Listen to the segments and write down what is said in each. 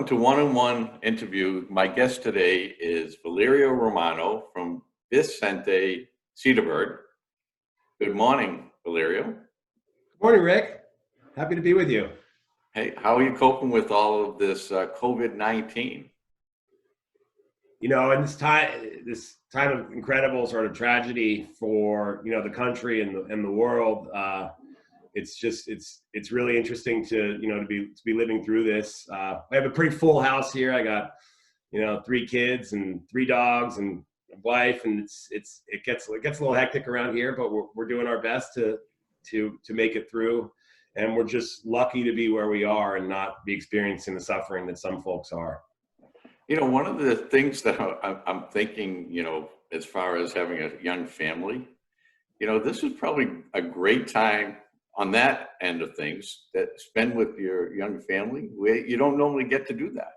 to One-on-One Interview. My guest today is Valerio Romano from Vicente Sederberg. Good morning, Valerio. Good morning, Rick. Happy to be with you. Hey, how are you coping with all of this COVID-19? You know, in this time of incredible sort of tragedy for, you know, the country and the world, it's really interesting to, you know, to be living through this. I have a pretty full house here. I got, you know, 3 kids and 3 dogs and a wife, and it gets a little hectic around here, but we're doing our best to make it through. And we're just lucky to be where we are and not be experiencing the suffering that some folks are. You know, one of the things that I'm thinking, you know, as far as having a young family, you know, this is probably a great time on that end of things that spend with your young family. You don't normally get to do that.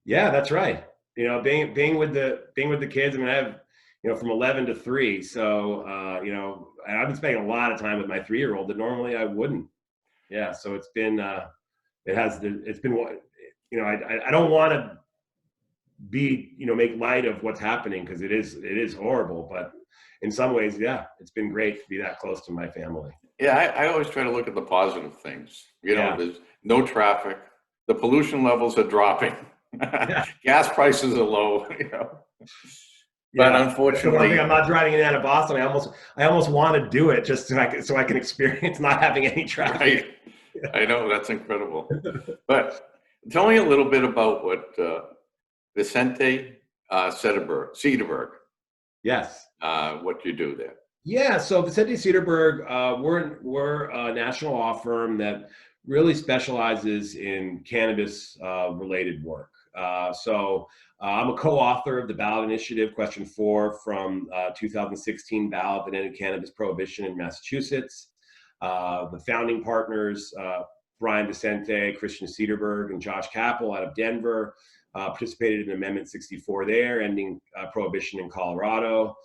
Yeah, that's right. You know, being with the kids. I mean, I have, you know, from 11 to 3. So, you know, I've been spending a lot of time with my 3-year-old that normally I wouldn't. Yeah. So it's been, you know, I don't want to make light of what's happening, because it is horrible, but in some ways, yeah, it's been great to be that close to my family. Yeah. I always try to look at the positive things. You know, Yeah. There's no traffic. The pollution levels are dropping. Yeah. Gas prices are low, you know. But Yeah. unfortunately, One thing, I'm not driving in and out of Boston. I almost want to do it just so I can experience not having any traffic. right. I know, that's incredible. But tell me a little bit about what Vicente Sederberg, Yes. what you do there. Yeah. So Vicente Sederberg, we're a national law firm that really specializes in cannabis related work. I'm a co-author of the ballot initiative, Question 4, from 2016 ballot that ended cannabis prohibition in Massachusetts. The founding partners, Brian Vicente, Christian Sederberg, and Josh Kaplan out of Denver, participated in Amendment 64 there, ending prohibition in Colorado.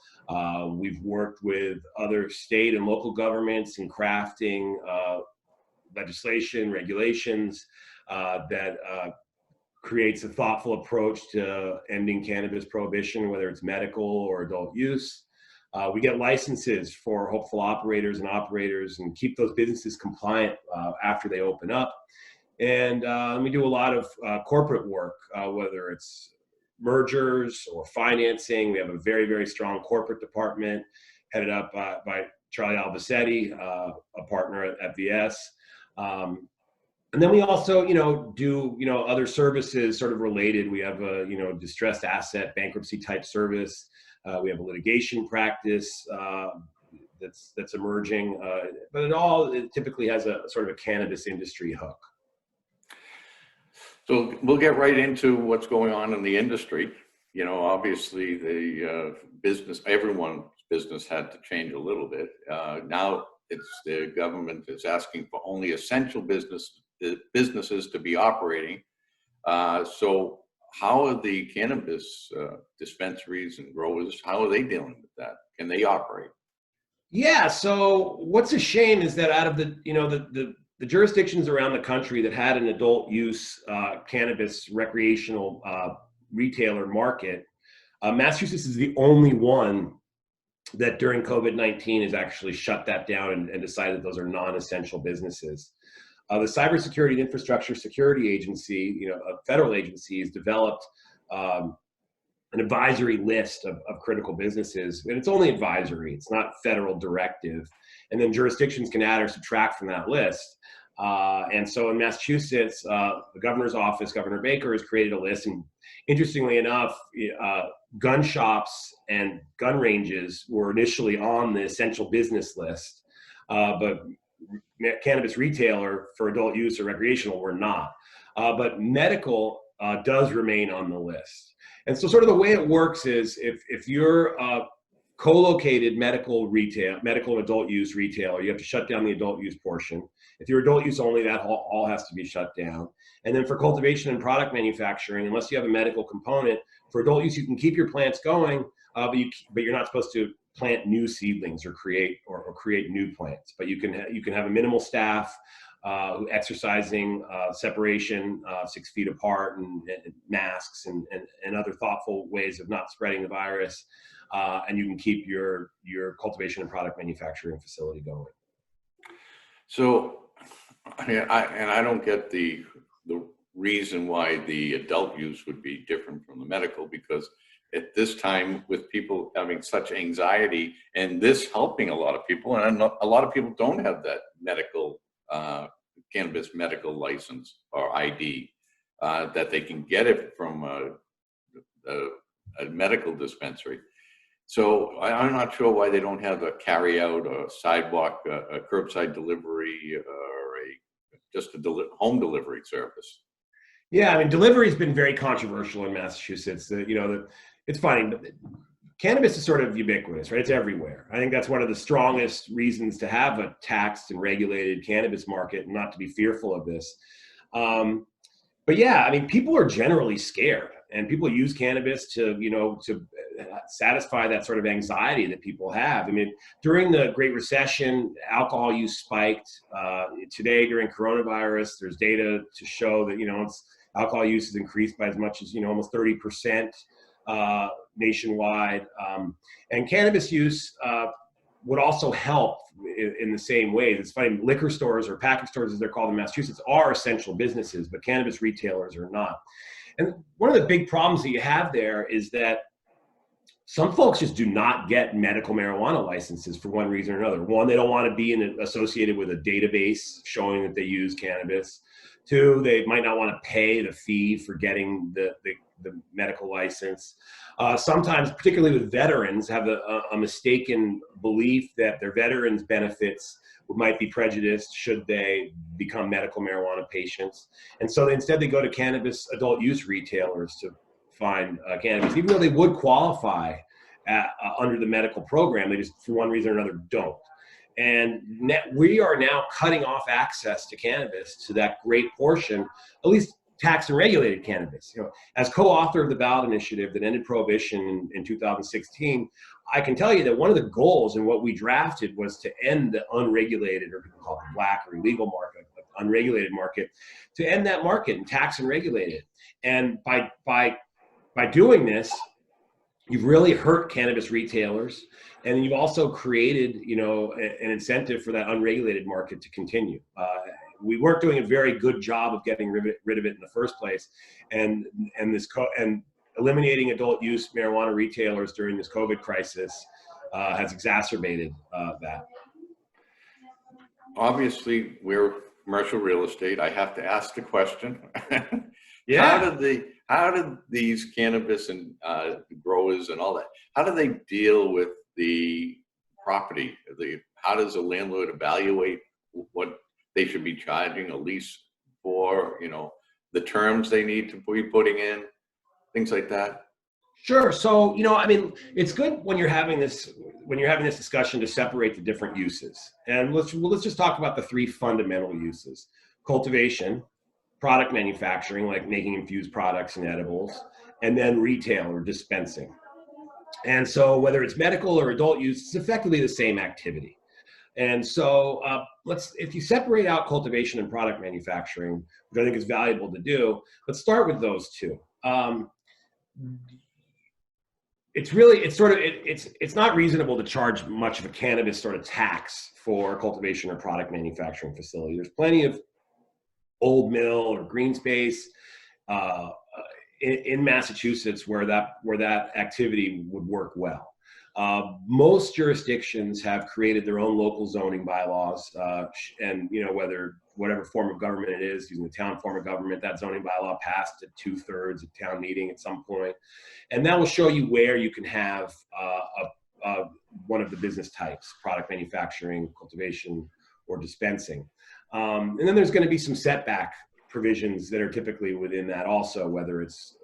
We've worked with other state and local governments in crafting legislation, regulations that creates a thoughtful approach to ending cannabis prohibition, whether it's medical or adult use. We get licenses for hopeful operators and keep those businesses compliant after they open up. And we do a lot of corporate work, whether it's mergers or financing. We have a very, very strong corporate department headed up by Charlie Albacetti, a partner at VS. And then we also, you know, do, you know, other services sort of related. We have a, you know, distressed asset bankruptcy type service. We have a litigation practice that's emerging, but it typically has a sort of a cannabis industry hook. So we'll get right into what's going on in the industry. You know, obviously everyone's business had to change a little bit. Now it's the government is asking for only essential businesses to be operating. So how are the cannabis dispensaries and growers, how are they dealing with that? Can they operate? Yeah. So what's a shame is that out of the jurisdictions around the country that had an adult use cannabis recreational retailer market, Massachusetts is the only one that during COVID-19 has actually shut that down and decided that those are non-essential businesses. The Cybersecurity and Infrastructure Security Agency, you know, a federal agency, has developed an advisory list of critical businesses, and it's only advisory. It's not federal directive. And then jurisdictions can add or subtract from that list. And so in Massachusetts, the governor's office, Governor Baker, has created a list. And interestingly enough, gun shops and gun ranges were initially on the essential business list, but cannabis retailer for adult use or recreational were not. But medical does remain on the list. And so sort of the way it works is if you're co-located medical and adult use retailer, you have to shut down the adult use portion. If you're adult use only, that all has to be shut down. And then for cultivation and product manufacturing, unless you have a medical component, for adult use, you can keep your plants going, but you're not supposed to plant new seedlings or create new plants. But you can have a minimal staff, exercising separation, 6 feet apart, and masks and other thoughtful ways of not spreading the virus. And you can keep your cultivation and product manufacturing facility going. So, I don't get the reason why the adult use would be different from the medical, because at this time, with people having such anxiety and this helping a lot of people, and a lot of people don't have that medical cannabis medical license or ID, that they can get it from a medical dispensary. So I'm not sure why they don't have a carry out, a sidewalk, a curbside delivery, or just a home delivery service. Yeah, I mean, delivery has been very controversial in Massachusetts. It's funny. Cannabis is sort of ubiquitous, right? It's everywhere. I think that's one of the strongest reasons to have a taxed and regulated cannabis market, and not to be fearful of this. But yeah, I mean, people are generally scared, and people use cannabis to satisfy that sort of anxiety that people have. I mean, during the Great Recession, alcohol use spiked. Today, during coronavirus, there's data to show that, alcohol use has increased by as much as, almost 30% nationwide. And cannabis use would also help in the same way. It's funny, liquor stores, or package stores as they're called in Massachusetts, are essential businesses, but cannabis retailers are not. And one of the big problems that you have there is that some folks just do not get medical marijuana licenses for one reason or another. One, they don't want to be associated with a database showing that they use cannabis. Two, they might not want to pay the fee for getting the medical license. Sometimes, particularly with veterans, have a mistaken belief that their veterans benefits might be prejudiced should they become medical marijuana patients. And so instead they go to cannabis adult use retailers to find cannabis, even though they would qualify under the medical program. They just, for one reason or another, don't. And we are now cutting off access to cannabis to that great portion, at least taxed and regulated cannabis. As co-author of the ballot initiative that ended prohibition in 2016, I can tell you that one of the goals in what we drafted was to end the unregulated, or people call it the black or illegal market, but unregulated market, to end that market and tax and regulate it. And by doing this, you've really hurt cannabis retailers, and you've also created, an incentive for that unregulated market to continue. We weren't doing a very good job of getting rid of it in the first place, and eliminating adult use marijuana retailers during this COVID crisis has exacerbated that. Obviously, we're commercial real estate. I have to ask the question. Yeah. How did these cannabis and growers and all that, how do they deal with the property? How does a landlord evaluate what they should be charging a lease for, the terms they need to be putting in, things like that? Sure. So, I mean, it's good when you're having this discussion to separate the different uses. And let's just talk about the three fundamental uses: cultivation, product manufacturing, like making infused products and edibles, and then retail or dispensing. And so whether it's medical or adult use, it's effectively the same activity. And so if you separate out cultivation and product manufacturing, which I think is valuable to do, let's start with those two. It's not reasonable to charge much of a cannabis sort of tax for cultivation or product manufacturing facility. There's plenty of old mill or green space in Massachusetts where that activity would work well. Most jurisdictions have created their own local zoning bylaws, and whatever form of government it is, using the town form of government, that zoning bylaw passed at 2/3 of town meeting at some point, and that will show you where you can have one of the business types: product manufacturing, cultivation, or dispensing. And then there's going to be some setback provisions that are typically within that also, whether it's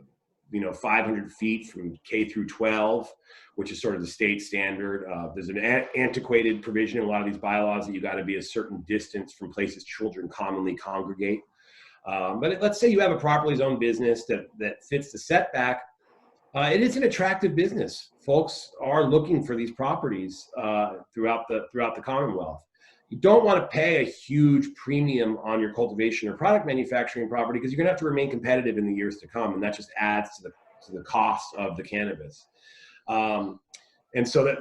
500 feet from K through 12, which is sort of the state standard. There's an antiquated provision in a lot of these bylaws that you got to be a certain distance from places children commonly congregate. But let's say you have a properly zoned business that fits the setback. It is an attractive business. Folks are looking for these properties throughout the Commonwealth. You don't want to pay a huge premium on your cultivation or product manufacturing property because you're going to have to remain competitive in the years to come, and that just adds to the cost of the cannabis. And so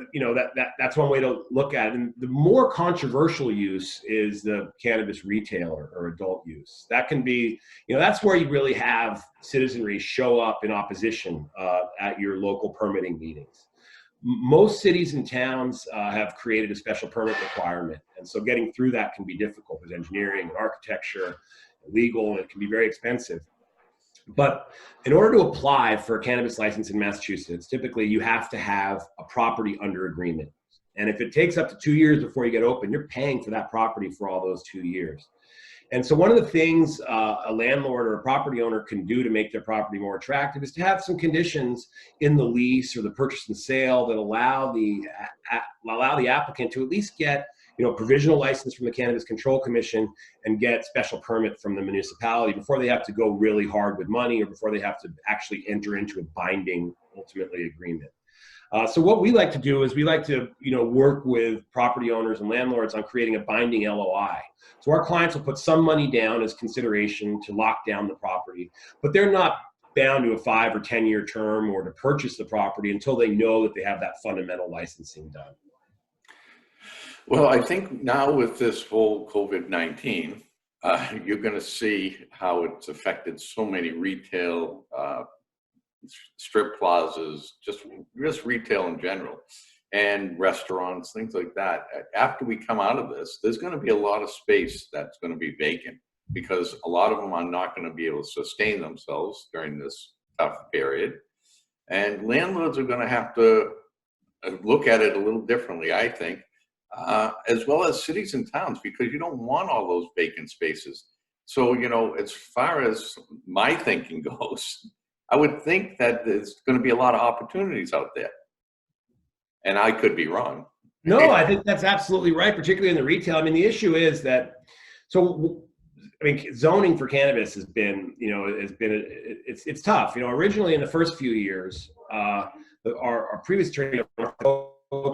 that's one way to look at it. And the more controversial use is the cannabis retailer or adult use. That can be, that's where you really have citizenry show up in opposition at your local permitting meetings. Most cities and towns have created a special permit requirement. And so getting through that can be difficult with engineering and architecture, legal, and it can be very expensive. But in order to apply for a cannabis license in Massachusetts, typically you have to have a property under agreement. And if it takes up to 2 years before you get open, you're paying for that property for all those 2 years. And so one of the things a landlord or a property owner can do to make their property more attractive is to have some conditions in the lease or the purchase and sale that allow the applicant to at least get provisional license from the Cannabis Control Commission and get special permit from the municipality before they have to go really hard with money or before they have to actually enter into a binding, ultimately, agreement. So what we like to do is we like to, work with property owners and landlords on creating a binding LOI. So our clients will put some money down as consideration to lock down the property, but they're not bound to a 5 or 10 year term or to purchase the property until they know that they have that fundamental licensing done. Well, I think now with this whole COVID-19, you're going to see how it's affected so many retail strip plazas, just retail in general, and restaurants, things like that. After we come out of this, there's going to be a lot of space that's going to be vacant because a lot of them are not going to be able to sustain themselves during this tough period. And landlords are going to have to look at it a little differently, I think, as well as cities and towns, because you don't want all those vacant spaces. So, as far as my thinking goes, I would think that there's going to be a lot of opportunities out there. And I could be wrong. No, I think that's absolutely right, particularly in the retail. I mean, the issue is that, zoning for cannabis has been, it's tough. Originally in the first few years, our previous attorney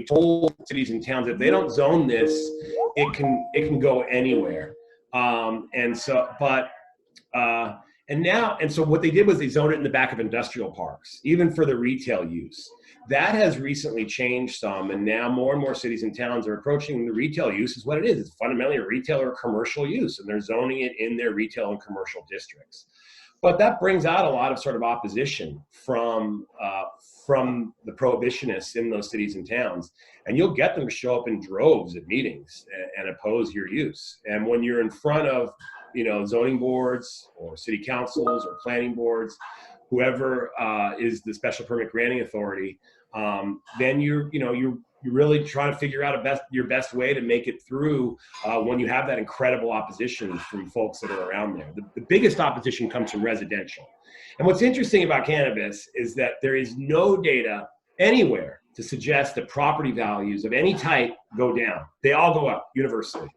told cities and towns that if they don't zone this, it can go anywhere. So what they did was they zoned it in the back of industrial parks, even for the retail use. That has recently changed some, and now more and more cities and towns are approaching the retail use as what it is. It's fundamentally a retail or commercial use, and they're zoning it in their retail and commercial districts. But that brings out a lot of sort of opposition from the prohibitionists in those cities and towns. And you'll get them to show up in droves at meetings and oppose your use. And when you're in front of zoning boards or city councils or planning boards, whoever is the special permit granting authority, then you're really trying to figure out your best way to make it through when you have that incredible opposition from folks that are around there. The biggest opposition comes from residential. And what's interesting about cannabis is that there is no data anywhere to suggest that property values of any type go down. They all go up universally.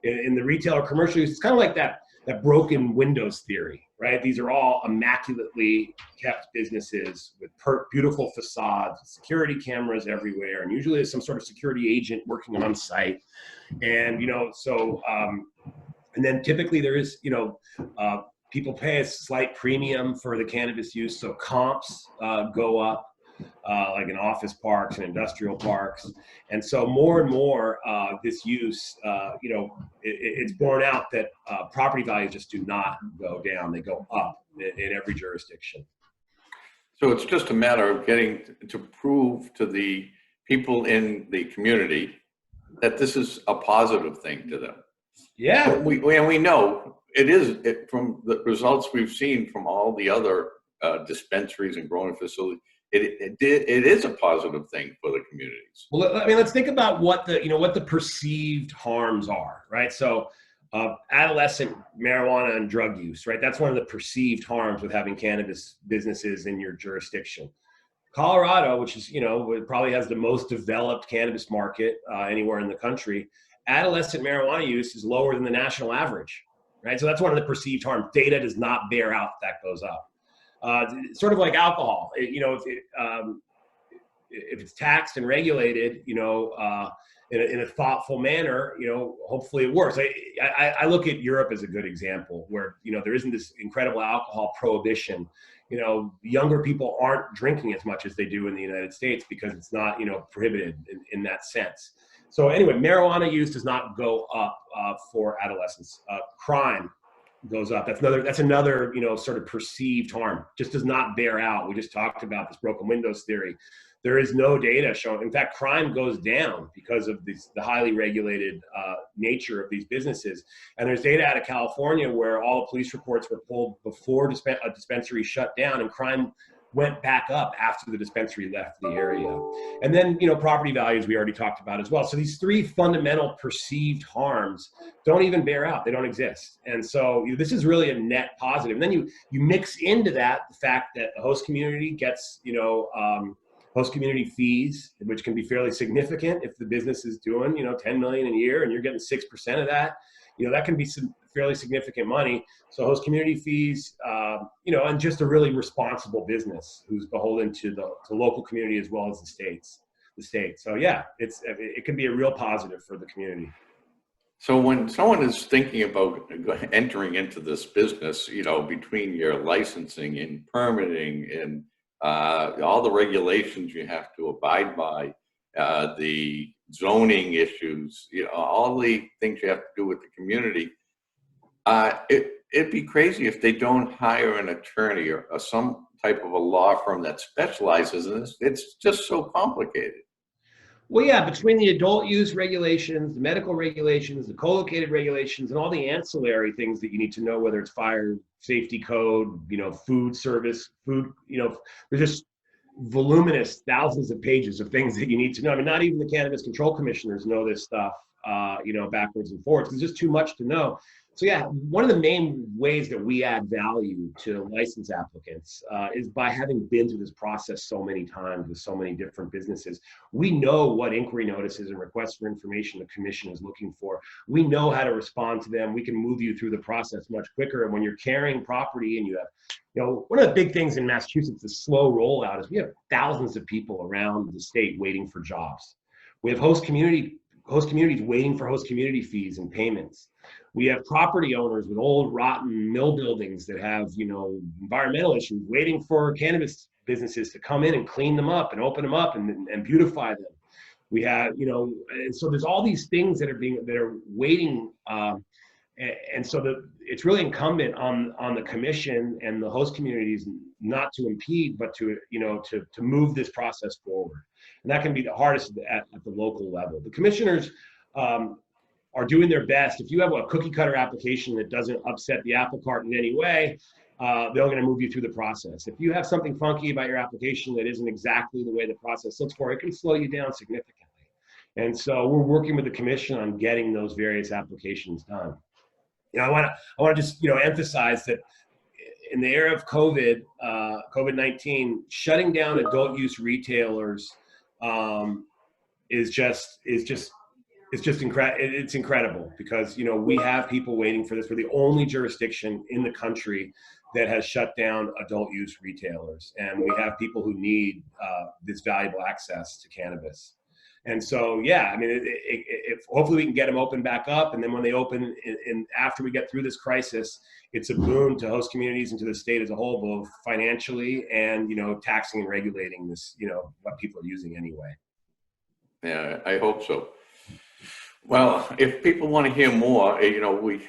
In the retail or commercial use, it's kind of like that broken windows theory, right? These are all immaculately kept businesses with beautiful facades, security cameras everywhere, and usually there's some sort of security agent working on site. And, and then typically there is, people pay a slight premium for the cannabis use, so comps go up. Like in office parks and industrial parks. And so more and more this use, it's borne out that property values just do not go down. They go up in every jurisdiction. So it's just a matter of getting to prove to the people in the community that this is a positive thing to them. Yeah. And we know it is from the results we've seen from all the other dispensaries and growing facilities. It is a positive thing for the communities. Well, I mean, let's think about what the perceived harms are, right? So, adolescent marijuana and drug use, right? That's one of the perceived harms with having cannabis businesses in your jurisdiction. Colorado, which is it probably has the most developed cannabis market anywhere in the country, adolescent marijuana use is lower than the national average, right? So that's one of the perceived harms. Data does not bear out that goes up. Sort of like alcohol. If it's taxed and regulated, in a thoughtful manner, hopefully it works. I look at Europe as a good example where, there isn't this incredible alcohol prohibition. Younger people aren't drinking as much as they do in the United States because it's not, prohibited in that sense. So anyway, marijuana use does not go up for adolescents. Crime goes up. That's another, sort of perceived harm. Just does not bear out. We just talked about this broken windows theory. There is no data showing. In fact, crime goes down because of the highly regulated nature of these businesses. And there's data out of California where all the police reports were pulled before a dispensary shut down, and crime went back up after the dispensary left the area. And then, property values we already talked about as well. So these three fundamental perceived harms don't even bear out. They don't exist. And so this is really a net positive. And then you mix into that the fact that the host community gets, host community fees, which can be fairly significant if the business is doing, 10 million a year and you're getting 6% of that, that can be some fairly significant money. So host community fees, and just a really responsible business who's beholden to the local community as well as the state. So yeah, it can be a real positive for the community. So when someone is thinking about entering into this business, between your licensing and permitting and all the regulations you have to abide by, the zoning issues, all the things you have to do with the community, it'd be crazy if they don't hire an attorney or some type of a law firm that specializes in this. It's just so complicated. Well, yeah, between the adult use regulations, the medical regulations, the co-located regulations, and all the ancillary things that you need to know, whether it's fire safety code, food service, there's just voluminous thousands of pages of things that you need to know. I mean, not even the cannabis control commissioners know this stuff, backwards and forwards. There's just too much to know. So yeah, one of the main ways that we add value to license applicants is by having been through this process so many times with so many different businesses. We know what inquiry notices and requests for information the commission is looking for. We know how to respond to them. We can move you through the process much quicker. And when you're carrying property and you have, one of the big things in Massachusetts, the slow rollout, is we have thousands of people around the state waiting for jobs. We have host communities waiting for host community fees and payments. We have property owners with old rotten mill buildings that have, environmental issues waiting for cannabis businesses to come in and clean them up and open them up and beautify them. We have, and so there's all these things that are waiting. And so it's really incumbent on the commission and the host communities not to impede, but to move this process forward. And that can be the hardest at the local level. The commissioners are doing their best. If you have a cookie cutter application that doesn't upset the apple cart in any way, they're going to move you through the process. If you have something funky about your application that isn't exactly the way the process looks for, it can slow you down significantly. And so we're working with the commission on getting those various applications done. I want to just emphasize that in the era of COVID-19, shutting down adult use retailers it's incredible because we have people waiting for this. We're the only jurisdiction in the country that has shut down adult use retailers, and we have people who need this valuable access to cannabis. And so, yeah, I mean, if hopefully we can get them open back up, and then when they open, after we get through this crisis, it's a boon to host communities and to the state as a whole, both financially and taxing and regulating this, what people are using anyway. Yeah, I hope so. Well, if people want to hear more, we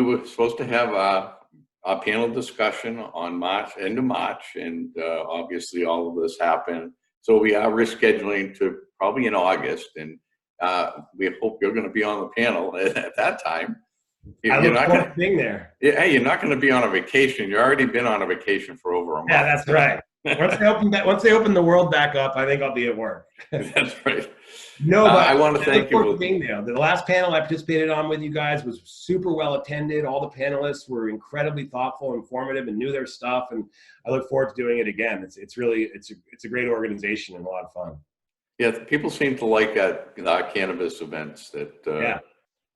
were supposed to have our panel discussion on end of March, and obviously all of this happened. So we are rescheduling to probably in August, and we hope you're going to be on the panel at that time. You're not going to be there. Yeah, you're not going to be on a vacation. You've already been on a vacation for over a month. Yeah, that's right. Once they open the world back up, I think I'll be at work. That's right. No, but I want to thank you for being there. The last panel I participated on with you guys was super well attended. All the panelists were incredibly thoughtful, informative, and knew their stuff. And I look forward to doing it again. It's a great organization and a lot of fun. Yeah, people seem to like our cannabis events that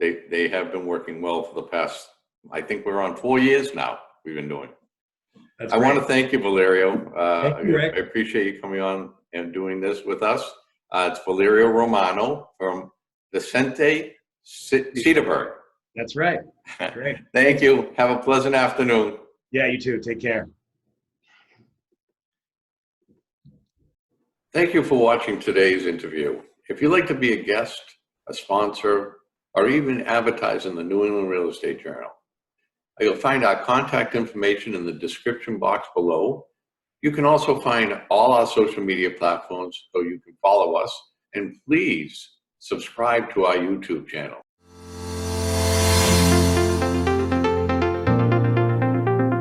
they have been working well for the past. I think we're on 4 years now. We've been doing. That's I want great. to thank you, Valerio. Thank you, Rick. I appreciate you coming on and doing this with us. It's Valerio Romano from Vicente Sederberg. That's right. Great. Thank you. Have a pleasant afternoon. Yeah, you too. Take care. Thank you for watching today's interview. If you'd like to be a guest, a sponsor, or even advertise in the New England Real Estate Journal, you'll find our contact information in the description box below. You can also find all our social media platforms so you can follow us, and please subscribe to our YouTube channel.